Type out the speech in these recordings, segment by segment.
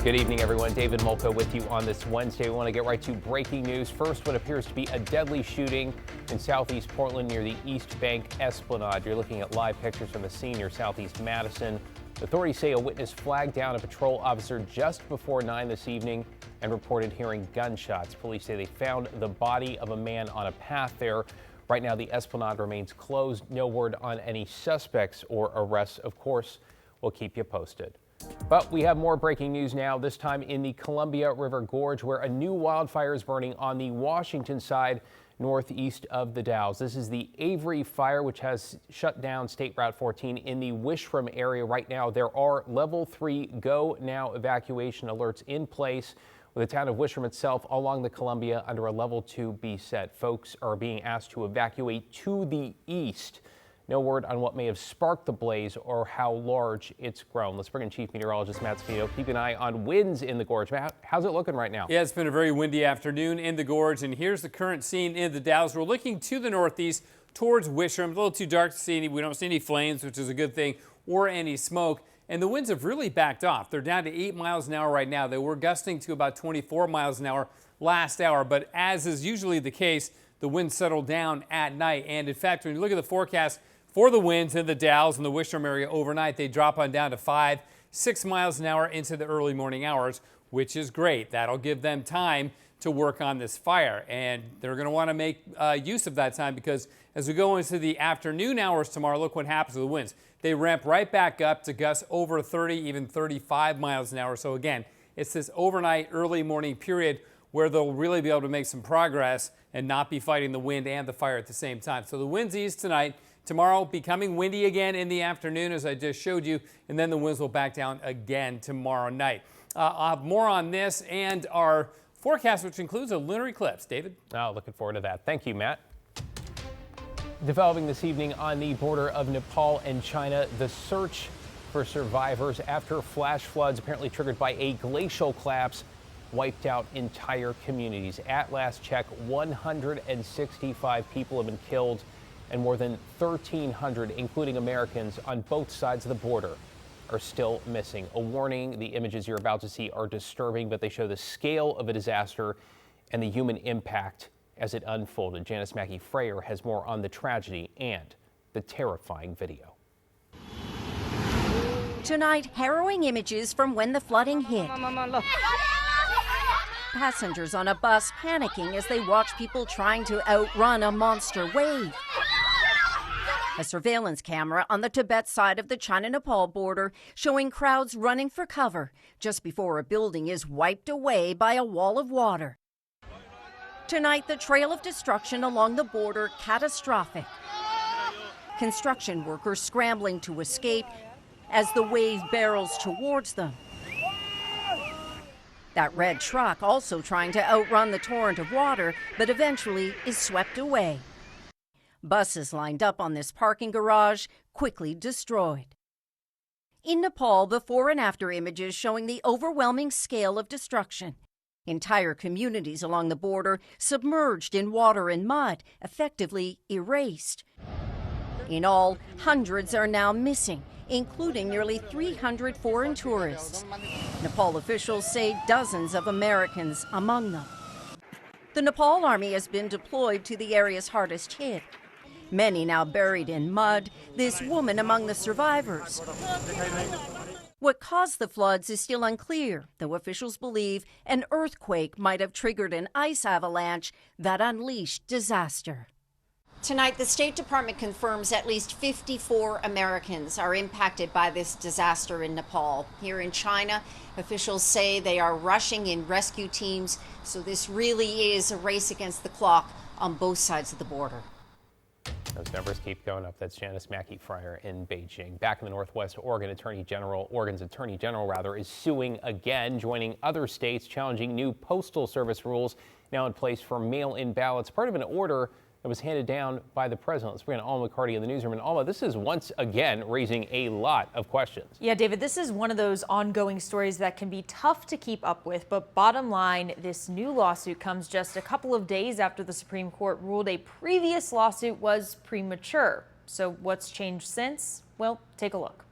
Good evening, everyone. David Molko with you on this Wednesday. We want to get right to breaking news. First, what appears to be a deadly shooting in southeast Portland near the East Bank Esplanade. You're looking at live pictures from the scene near southeast Madison. Authorities say a witness flagged down a patrol officer just before 9 this evening and reported hearing gunshots. Police say they found the body of a man on a path there. Right now, the Esplanade remains closed. No word on any suspects or arrests. Of course, we'll keep you posted. But we have more breaking news now, this time in the Columbia River Gorge, where a new wildfire is burning on the Washington side northeast of the Dalles. This is the Avery fire, which has shut down State Route 14 in the Wishram area. Right now, there are level 3 go now evacuation alerts in place, with the town of Wishram itself along the Columbia under a level 2 be set. Folks are being asked to evacuate to the east. No word on what may have sparked the blaze or how large it's grown. Let's bring in Chief Meteorologist Matt Spino. Keep an eye on winds in the gorge. Matt, how's it looking right now? Yeah, it's been a very windy afternoon in the gorge, and here's the current scene in the Dalles. We're looking to the northeast towards Wishram. A little too dark to see any. We don't see any flames, which is a good thing, or any smoke. And the winds have really backed off. They're down to 8 miles an hour right now. They were gusting to about 24 miles an hour last hour, but as is usually the case, the winds settled down at night. And in fact, when you look at the forecast for the winds in the Dalles and the Wishram area overnight, they drop on down to 5-6 miles an hour into the early morning hours, which is great. That'll give them time to work on this fire, and they're going to want to make use of that time, because as we go into the afternoon hours tomorrow, look what happens to the winds. They ramp right back up to gusts over 30, even 35 miles an hour. So again, it's this overnight early morning period where they'll really be able to make some progress and not be fighting the wind and the fire at the same time. So the winds ease tonight. Tomorrow, becoming windy again in the afternoon, as I just showed you, and then the winds will back down again tomorrow night. I'll have more on this and our forecast, which includes a lunar eclipse. David? Oh, looking forward to that. Thank you, Matt. Developing this evening on the border of Nepal and China, the search for survivors after flash floods apparently triggered by a glacial collapse wiped out entire communities. At last check, 165 people have been killed, and more than 1,300, including Americans on both sides of the border, are still missing. A warning, the images you're about to see are disturbing, but they show the scale of a disaster and the human impact as it unfolded. Janice Mackey-Freyer has more on the tragedy and the terrifying video. Tonight, harrowing images from when the flooding hit. Look. Passengers on a bus panicking as they watch people trying to outrun a monster wave. A surveillance camera on the Tibet side of the China-Nepal border showing crowds running for cover just before a building is wiped away by a wall of water. Tonight, the trail of destruction along the border catastrophic. Construction workers scrambling to escape as the wave barrels towards them. That red truck also trying to outrun the torrent of water, but eventually is swept away. Buses lined up on this parking garage, quickly destroyed. In Nepal, before and after images showing the overwhelming scale of destruction. Entire communities along the border submerged in water and mud, effectively erased. In all, hundreds are now missing, including nearly 300 foreign tourists. Nepal officials say dozens of Americans among them. The Nepal Army has been deployed to the areas hardest hit. Many now buried in mud, this woman among the survivors. What caused the floods is still unclear, though officials believe an earthquake might have triggered an ice avalanche that unleashed disaster. Tonight, the State Department confirms at least 54 Americans are impacted by this disaster in Nepal. Here in China, officials say they are rushing in rescue teams, so this really is a race against the clock on both sides of the border. Those numbers keep going up. That's Janice Mackey-Freyer in Beijing. Back in the Northwest, Oregon's Attorney General is suing again, joining other states challenging new Postal Service rules now in place for mail-in ballots, part of an order that was handed down by the president. Let's bring in Alma McCarty in the newsroom. And Alma, this is once again raising a lot of questions. Yeah, David, this is one of those ongoing stories that can be tough to keep up with. But bottom line, this new lawsuit comes just a couple of days after the Supreme Court ruled a previous lawsuit was premature. So what's changed since? Well, take a look.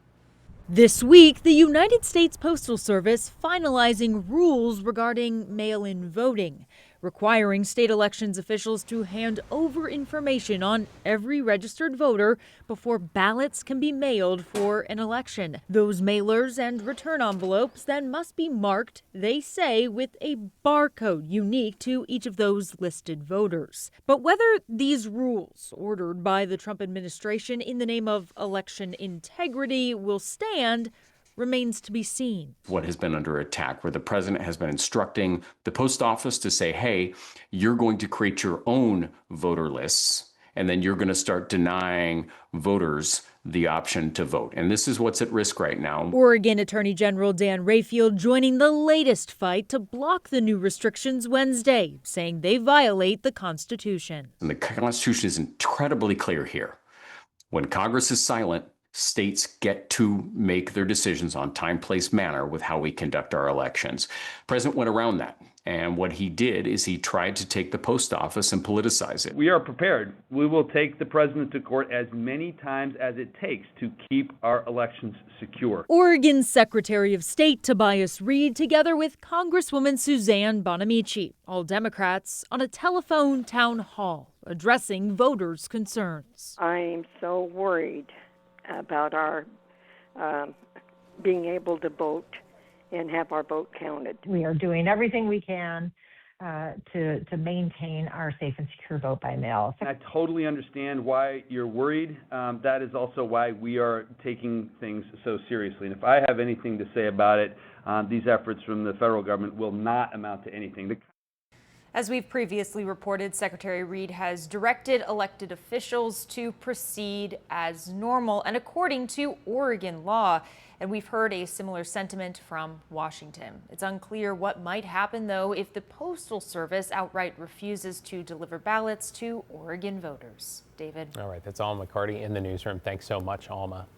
This week, the United States Postal Service finalizing rules regarding mail-in voting, requiring state elections officials to hand over information on every registered voter before ballots can be mailed for an election. Those mailers and return envelopes then must be marked, they say, with a barcode unique to each of those listed voters. But whether these rules, ordered by the Trump administration in the name of election integrity, will stand remains to be seen. What has been under attack, where the president has been instructing the post office to say, hey, you're going to create your own voter lists, and then you're going to start denying voters the option to vote. And this is what's at risk right now. Oregon Attorney General Dan Rayfield joining the latest fight to block the new restrictions Wednesday, saying they violate the Constitution. And the Constitution is incredibly clear here. When Congress is silent, states get to make their decisions on time, place, manner with how we conduct our elections. The president went around that. And what he did is he tried to take the post office and politicize it. We are prepared. We will take the president to court as many times as it takes to keep our elections secure. Oregon's Secretary of State Tobias Reed, together with Congresswoman Suzanne Bonamici, all Democrats, on a telephone town hall addressing voters' concerns. I'm so worried about our being able to vote and have our vote counted. We are doing everything we can to maintain our safe and secure vote by mail. I totally understand why you're worried. That is also why we are taking things so seriously. And if I have anything to say about it, these efforts from the federal government will not amount to anything. As we've previously reported, Secretary Reed has directed elected officials to proceed as normal and according to Oregon law. And we've heard a similar sentiment from Washington. It's unclear what might happen, though, if the Postal Service outright refuses to deliver ballots to Oregon voters. David. All right, that's Alma McCarty in the newsroom. Thanks so much, Alma.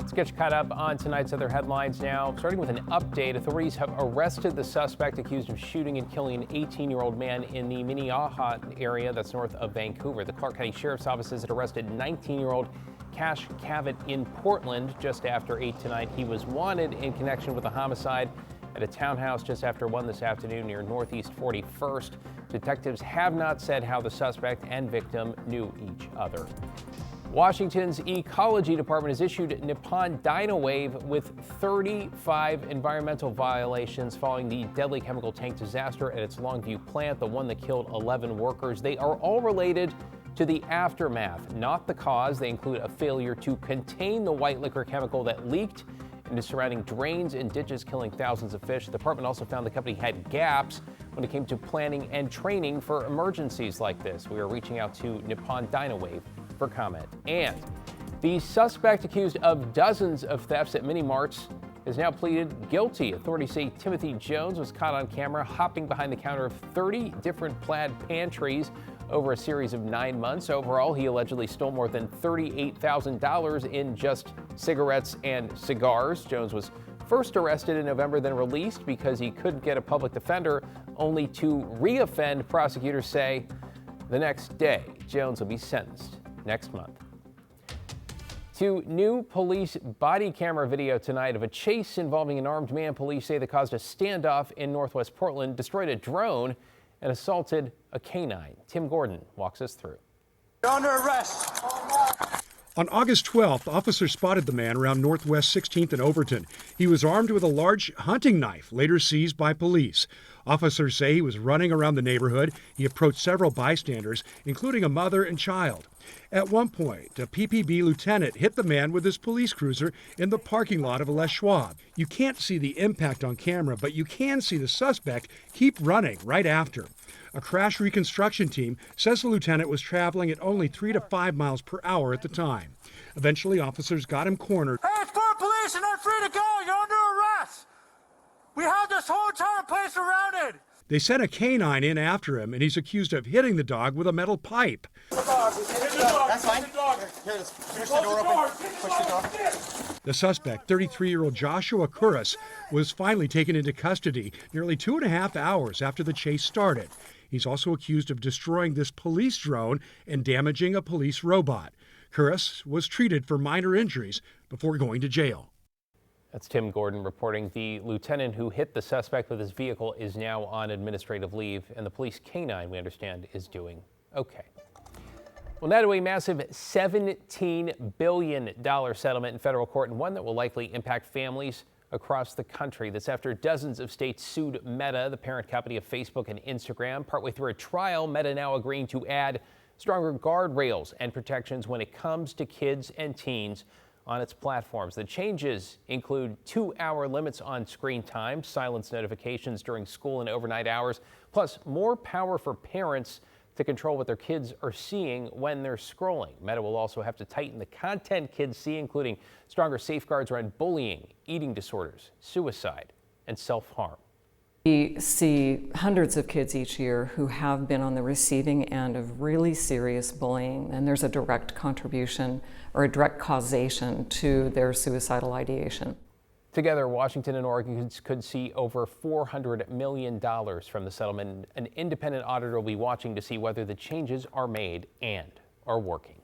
Let's get you caught up on tonight's other headlines now. Starting with an update, authorities have arrested the suspect accused of shooting and killing an 18-year-old man in the Minnehaha area that's north of Vancouver. The Clark County Sheriff's Office had arrested 19-year-old Cash Cavett in Portland just after 8 tonight. He was wanted in connection with a homicide at a townhouse just after 1 this afternoon near Northeast 41st. Detectives have not said how the suspect and victim knew each other. Washington's Ecology Department has issued Nippon Dynawave with 35 environmental violations following the deadly chemical tank disaster at its Longview plant, the one that killed 11 workers. They are all related to the aftermath, not the cause. They include a failure to contain the white liquor chemical that leaked into surrounding drains and ditches, killing thousands of fish. The department also found the company had gaps when it came to planning and training for emergencies like this. We are reaching out to Nippon Dynawave for comment. And the suspect accused of dozens of thefts at mini marts has now pleaded guilty. Authorities say Timothy Jones was caught on camera hopping behind the counter of 30 different plaid pantries over a series of 9 months. Overall, he allegedly stole more than $38,000 in just cigarettes and cigars. Jones was first arrested in November, then released because he couldn't get a public defender, only to reoffend, prosecutors say, the next day. Jones will be sentenced next month. To new police body camera video tonight of a chase involving an armed man police say that caused a standoff in Northwest Portland, destroyed a drone, and assaulted a canine. Tim Gordon walks us through. You're under arrest. On August 12th, officers spotted the man around Northwest 16th and Overton. He was armed with a large hunting knife, later seized by police. Officers say he was running around the neighborhood. He approached several bystanders, including a mother and child. At one point, a PPB lieutenant hit the man with his police cruiser in the parking lot of a Les Schwab. You can't see the impact on camera, but you can see the suspect keep running right after. A crash reconstruction team says the lieutenant was traveling at only 3 to 5 miles per hour at the time. Eventually, officers got him cornered. Hey, it's for police and they're free to go. You're under arrest. We have this whole entire place surrounded. They sent a canine in after him, and he's accused of hitting the dog with a metal pipe. That's fine. Here, push the door open. Push the door. The suspect, 33-year-old Joshua Curris, was finally taken into custody nearly 2.5 hours after the chase started. He's also accused of destroying this police drone and damaging a police robot. Curris was treated for minor injuries before going to jail. That's Tim Gordon reporting. The lieutenant who hit the suspect with his vehicle is now on administrative leave, and the police canine, we understand, is doing okay. Well, now to a massive $17 billion settlement in federal court, and one that will likely impact families across the country. That's after dozens of states sued Meta, the parent company of Facebook and Instagram. Partway through a trial, Meta now agreeing to add stronger guardrails and protections when it comes to kids and teens on its platforms. The changes include 2-hour limits on screen time, silence notifications during school and overnight hours, plus more power for parents to control what their kids are seeing when they're scrolling. Meta will also have to tighten the content kids see, including stronger safeguards around bullying, eating disorders, suicide, and self-harm. We see hundreds of kids each year who have been on the receiving end of really serious bullying, and there's a direct contribution or a direct causation to their suicidal ideation. Together, Washington and Oregon could see over $400 million from the settlement. An independent auditor will be watching to see whether the changes are made and are working.